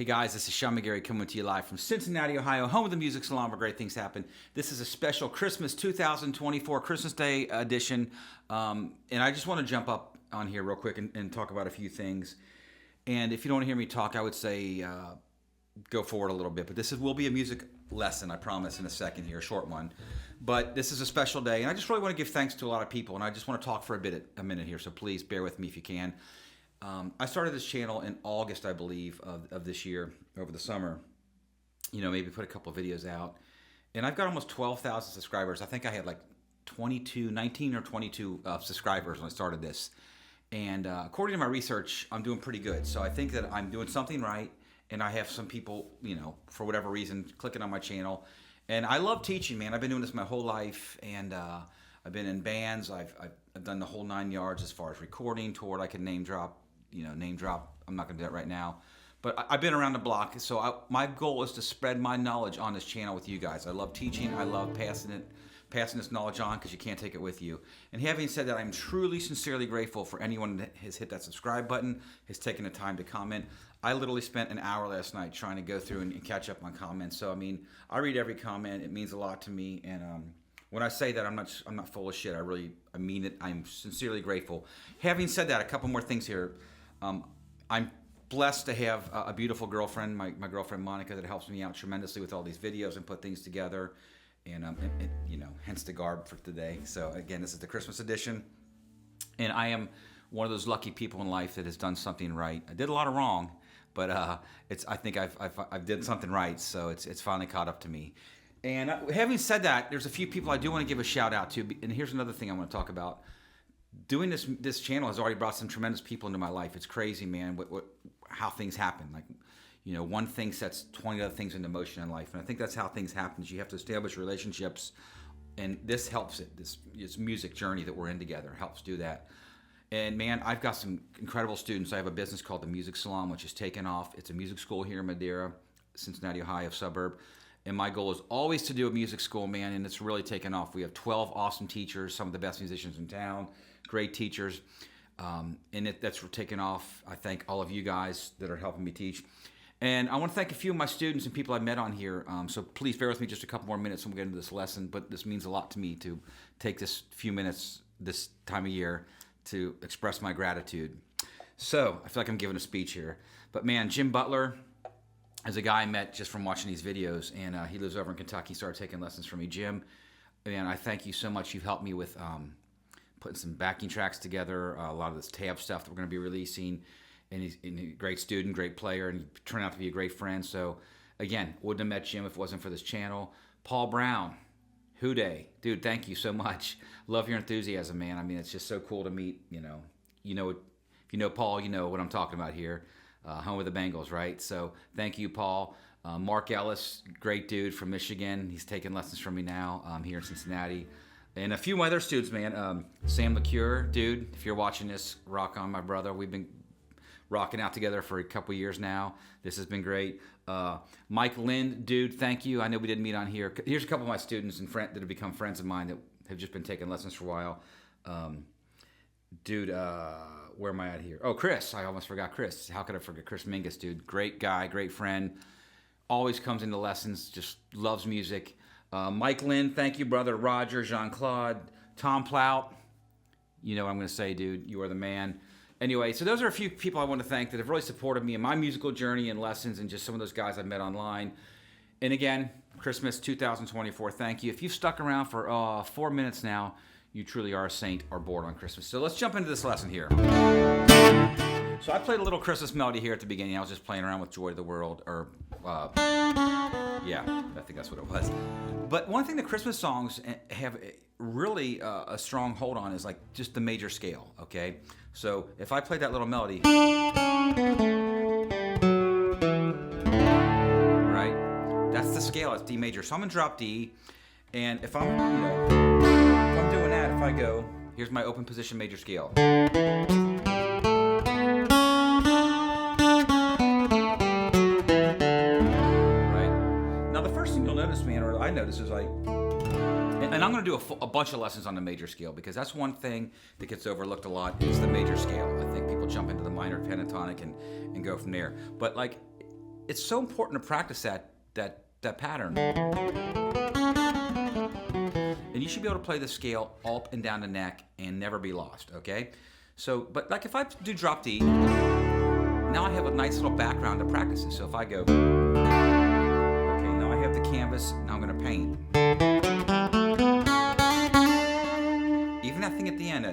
Hey guys, this is Sean McGarry coming to you live from Cincinnati, Ohio, home of the Music Salon where great things happen. This is a special Christmas 2024 Christmas Day edition. And I just want to jump up on here real quick and talk about a few things. And if you don't want to hear me talk, I would say go forward a little bit. But will be a music lesson, I promise, in a second here, a short one. But this is a special day, and I just really want to give thanks to a lot of people. And I just want to talk for a minute here, so please bear with me if you can. I started this channel in August, I believe, of this year, over the summer. You know, maybe put a couple of videos out. And I've got almost 12,000 subscribers. I think I had like 19 or 22 subscribers when I started this. And according to my research, I'm doing pretty good. So I think that I'm doing something right. And I have some people, you know, for whatever reason, clicking on my channel. And I love teaching, man. I've been doing this my whole life. And I've been in bands. I've done the whole 9 yards as far as recording, toured. I can name drop. I'm not going to do that right now. But I've been around the block, so my goal is to spread my knowledge on this channel with you guys. I love teaching. I love passing this knowledge on because you can't take it with you. And having said that, I'm truly, sincerely grateful for anyone that has hit that subscribe button, has taken the time to comment. I literally spent an hour last night trying to go through and catch up on comments. So, I mean, I read every comment. It means a lot to me. And when I say that, I'm not full of shit. I mean it. I'm sincerely grateful. Having said that, a couple more things here. I'm blessed to have a beautiful girlfriend, my girlfriend Monica, that helps me out tremendously with all these videos and put things together, and hence the garb for today. So again, this is the Christmas edition, and I am one of those lucky people in life that has done something right. I did a lot of wrong, but I think I've did something right, so it's finally caught up to me. And having said that, there's a few people I do want to give a shout out to, and here's another thing I want to talk about. Doing this channel has already brought some tremendous people into my life. It's crazy, man, how things happen. Like, you know, one thing sets 20 other things into motion in life. And I think that's how things happen. You have to establish relationships, and this helps it. This music journey that we're in together helps do that. And, man, I've got some incredible students. I have a business called the Music Salon, which has taken off. It's a music school here in Madeira, Cincinnati, Ohio suburb. And my goal is always to do a music school, man, and it's really taken off. We have 12 awesome teachers, some of the best musicians in town, great teachers, and that's taken off. I thank all of you guys that are helping me teach. And I want to thank a few of my students and people I've met on here. So please bear with me just a couple more minutes and we'll get into this lesson, but this means a lot to me to take this few minutes this time of year to express my gratitude. So I feel like I'm giving a speech here. But man, Jim Butler is a guy I met just from watching these videos, and he lives over in Kentucky. He started taking lessons from me. Jim, man, I thank you so much. You've helped me with putting some backing tracks together, a lot of this tab stuff that we're going to be releasing, and he's a great student, great player, and he turned out to be a great friend. So, again, wouldn't have met Jim if it wasn't for this channel. Paul Brown, Houday, dude, thank you so much. Love your enthusiasm, man. I mean, it's just so cool to meet, if you know Paul, you know what I'm talking about here. Home of the Bengals, right? So thank you, Paul. Mark Ellis, great dude from Michigan. He's taking lessons from me now here in Cincinnati. And a few other students, man. Sam LeCure, dude, if you're watching this, rock on, my brother. We've been rocking out together for a couple years now. This has been great. Mike Lind, dude, thank you. I know we didn't meet on here. Here's a couple of my students and that have become friends of mine that have just been taking lessons for a while. Dude, where am I at here? Oh, Chris. I almost forgot Chris. How could I forget Chris Mingus, dude? Great guy, great friend. Always comes into lessons, just loves music. Mike Lynn, thank you, brother. Roger, Jean-Claude, Tom Plout. You know what I'm going to say, dude. You are the man. Anyway, so those are a few people I want to thank that have really supported me in my musical journey and lessons, and just some of those guys I met online. And again, Christmas 2024, thank you. If you've stuck around for 4 minutes now, you truly are a saint or born on Christmas. So let's jump into this lesson here. So I played a little Christmas melody here at the beginning. I was just playing around with Joy to the World, or yeah, I think that's what it was. But one thing that Christmas songs have really a strong hold on is like just the major scale, okay? So if I play that little melody, right? That's the scale, it's D major. So I'm gonna drop D, and if I'm doing that, if I go, here's my open position major scale. I notice is like, and I'm going to do a bunch of lessons on the major scale because that's one thing that gets overlooked a lot is the major scale. I think people jump into the minor pentatonic and go from there. But like it's so important to practice that pattern. And you should be able to play the scale up and down the neck and never be lost, okay? So, but like if I do drop D, now I have a nice little background to practice it. So if I go, okay, now I have the canvas, now I'm gonna paint. Even that thing at the end,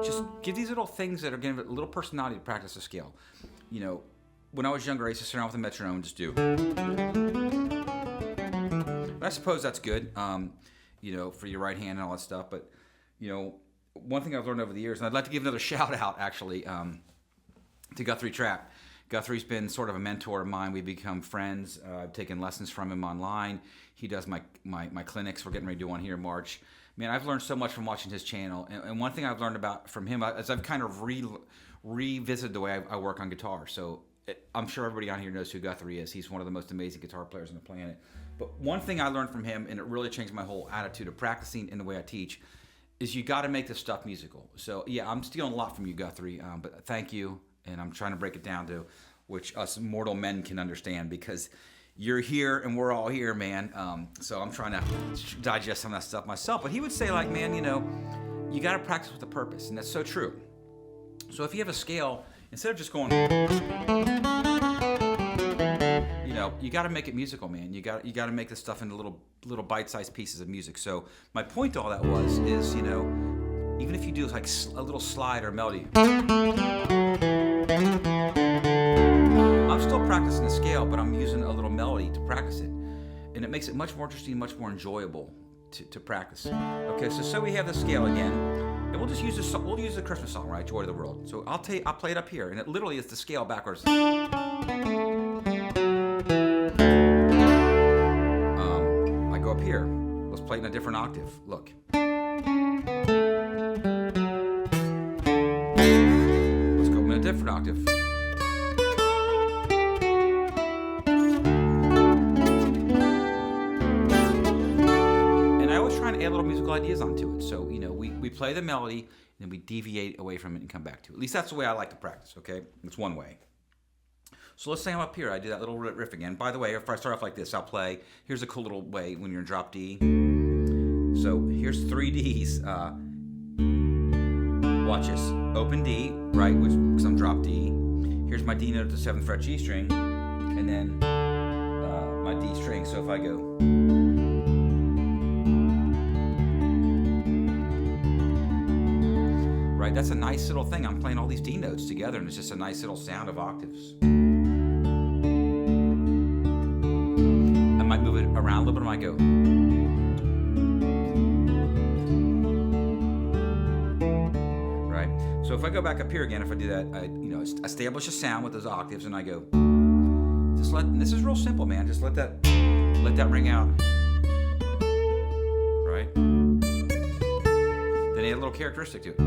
just give these little things that are giving it a little personality to practice the scale. You know, when I was younger, I used to sit around with a metronome and just do. But I suppose that's good, you know, for your right hand and all that stuff. But, you know, one thing I've learned over the years, and I'd like to give another shout out, actually, to Guthrie Trapp. Guthrie's been sort of a mentor of mine. We've become friends. I've taken lessons from him online. He does my clinics. We're getting ready to do one here in March. Man, I've learned so much from watching his channel. And one thing I've learned from him is I've kind of revisited the way I work on guitar. So I'm sure everybody on here knows who Guthrie is. He's one of the most amazing guitar players on the planet. But one thing I learned from him, and it really changed my whole attitude of practicing and the way I teach, is you got to make this stuff musical. So yeah, I'm stealing a lot from you, Guthrie, but thank you. And I'm trying to break it down to which us mortal men can understand, because you're here and we're all here, man. So I'm trying to digest some of that stuff myself. But he would say, like, man, you know, you got to practice with a purpose, and that's so true. So if you have a scale, instead of just going, you know, you got to make it musical, man. You got to make this stuff into little bite-sized pieces of music. So my point to all that is, you know, even if you do like a little slide or melody, I'm still practicing the scale, but I'm using a little melody to practice it, and it makes it much more interesting, much more enjoyable to practice. Okay, so we have the scale again, and we'll just use this. We'll use the Christmas song, right? Joy of the World. So I'll play it up here, and it literally is the scale backwards. I go up here. Let's play it in a different octave. Look. Let's go in a different octave. Add little musical ideas onto it. So, you know, we play the melody and then we deviate away from it and come back to it. At least that's the way I like to practice, okay? It's one way. So let's say I'm up here. I do that little riff again. By the way, if I start off like this, I'll play. Here's a cool little way when you're in drop D. So here's 3 Ds. Watch this. Open D, right, because I'm drop D. Here's my D note to 7th fret G string. And then my D string. So if I go... Right, that's a nice little thing. I'm playing all these D notes together, and it's just a nice little sound of octaves. I might move it around a little bit. I might go. Right. So if I go back up here again, if I do that, I establish a sound with those octaves, and I go. This is real simple, man. Just let that ring out. Right. Then add a little characteristic to it.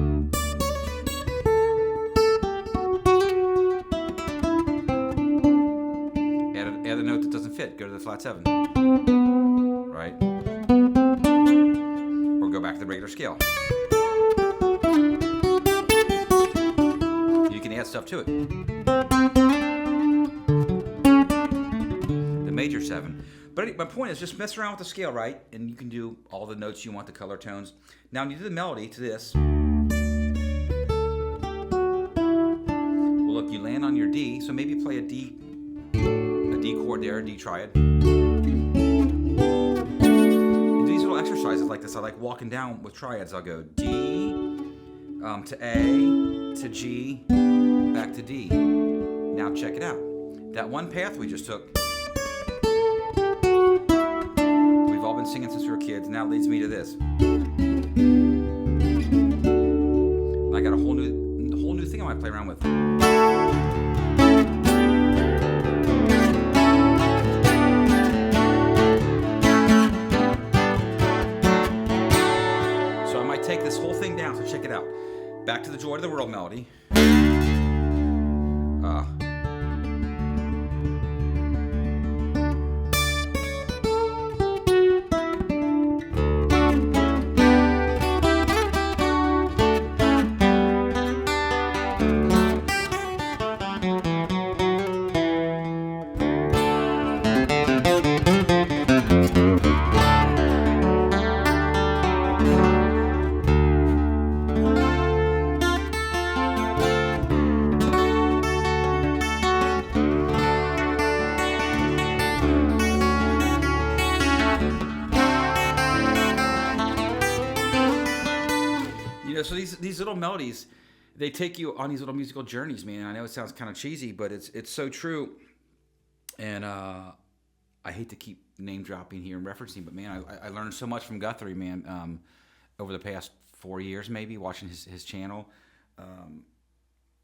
Add a note that doesn't fit. Go to the flat 7. Right? Or go back to the regular scale. You can add stuff to it. The major 7. But my point is just mess around with the scale, right? And you can do all the notes you want, the color tones. Now when you do the melody to this, well, look, you land on your D, so maybe play a D chord there, D triad. And do these little exercises like this. I like walking down with triads. I'll go D to A to G back to D. Now check it out. That one path we just took, we've all been singing since we were kids. Now it leads me to this. And I got a whole new thing I might play around with. Take this whole thing down, so check it out. Back to the Joy of the World melody. so these little melodies, they take you on these little musical journeys, man. And I know it sounds kind of cheesy, but it's so true. And I hate to keep name dropping here and referencing, but man, I learned so much from Guthrie, man, over the past 4 years, maybe watching his channel,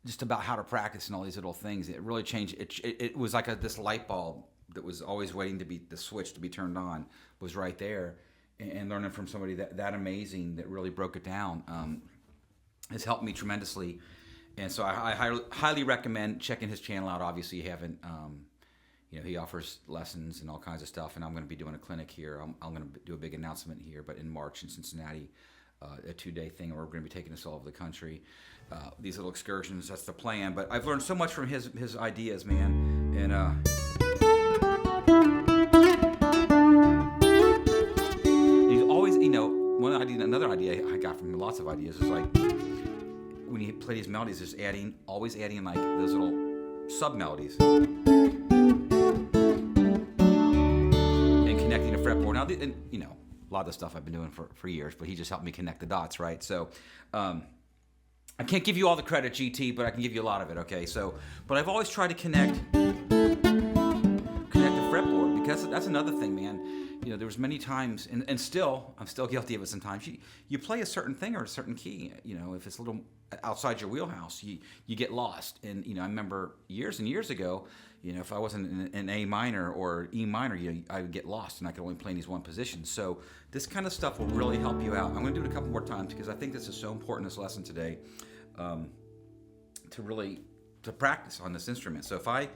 just about how to practice and all these little things. It really changed. It was like this light bulb that was always waiting to be the switch to be turned on was right there, and learning from somebody that amazing that really broke it down has helped me tremendously. And so I highly recommend checking his channel out. Obviously, you haven't. He offers lessons and all kinds of stuff, and I'm going to be doing a clinic here. I'm going to do a big announcement here, but in March in Cincinnati, a 2-day thing, where we're going to be taking this all over the country. These little excursions, that's the plan. But I've learned so much from his ideas, man. And he's always, another idea I got from him, lots of ideas, is like when you play these melodies, just always adding like those little sub melodies. Connecting a fretboard. Now, and a lot of the stuff I've been doing for years, but he just helped me connect the dots, right? So, I can't give you all the credit, GT, but I can give you a lot of it, okay? So, but I've always tried to connect the fretboard, because that's another thing, man. There was many times, and I'm still guilty of it sometimes. You play a certain thing or a certain key, if it's a little outside your wheelhouse, you get lost. And, I remember years and years ago, if I wasn't in A minor or E minor, I would get lost, and I could only play in these one position. So this kind of stuff will really help you out. I'm going to do it a couple more times because I think this is so important, this lesson today, to practice on this instrument. So I'm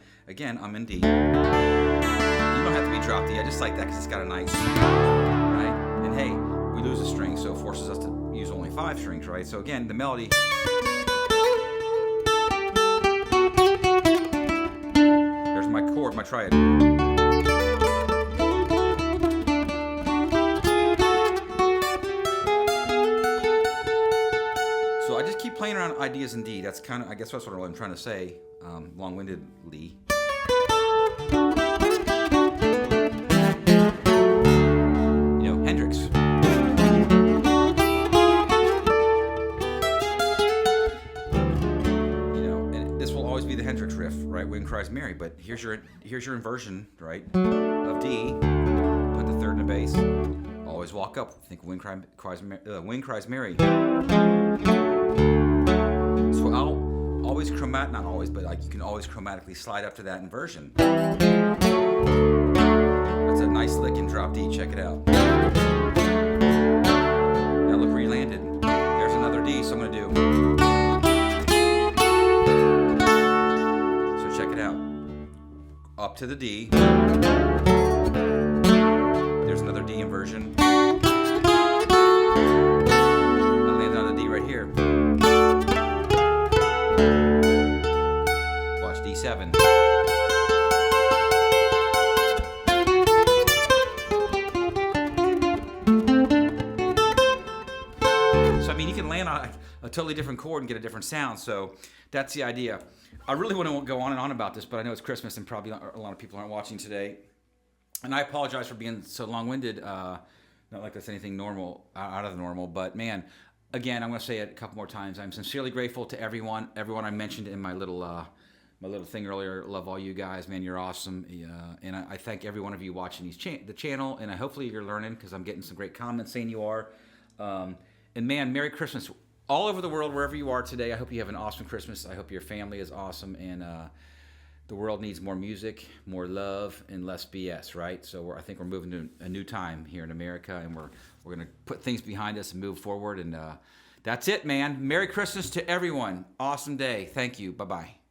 in D. You don't have to be drop D. I just like that because it's got a nice, right? And hey, we lose a string, so it forces us to use only 5 strings, right? So again, the melody. There's my chord, my triad. So I just keep playing around ideas in D. That's I guess that's what I'm trying to say, long-windedly. Hendrix. And this will always be the Hendrix riff, right? Wind Cries Mary. But here's your inversion, right, of D. Put the 3rd in the bass. Always walk up. Think Wind Cries Mary. So I'll always not always, but you can always chromatically slide up to that inversion. That's a nice lick in drop D. Check it out. Now look where you landed. There's another D, so I'm going to do. So check it out. Up to the D. There's another D inversion. I landed on a D right here. Watch D7. You can land on a totally different chord and get a different sound. So that's the idea. I really want to go on and on about this, but I know it's Christmas and probably a lot of people aren't watching today. And I apologize for being so long-winded. Not like that's anything out of the normal. But man, again, I'm going to say it a couple more times. I'm sincerely grateful to everyone I mentioned in my little thing earlier. Love all you guys, man. You're awesome. And I thank every one of you watching the channel. And hopefully you're learning, because I'm getting some great comments saying you are. And man, Merry Christmas all over the world, wherever you are today. I hope you have an awesome Christmas. I hope your family is awesome, and the world needs more music, more love, and less BS, right? So I think we're moving to a new time here in America, and we're going to put things behind us and move forward. And that's it, man. Merry Christmas to everyone. Awesome day. Thank you. Bye-bye.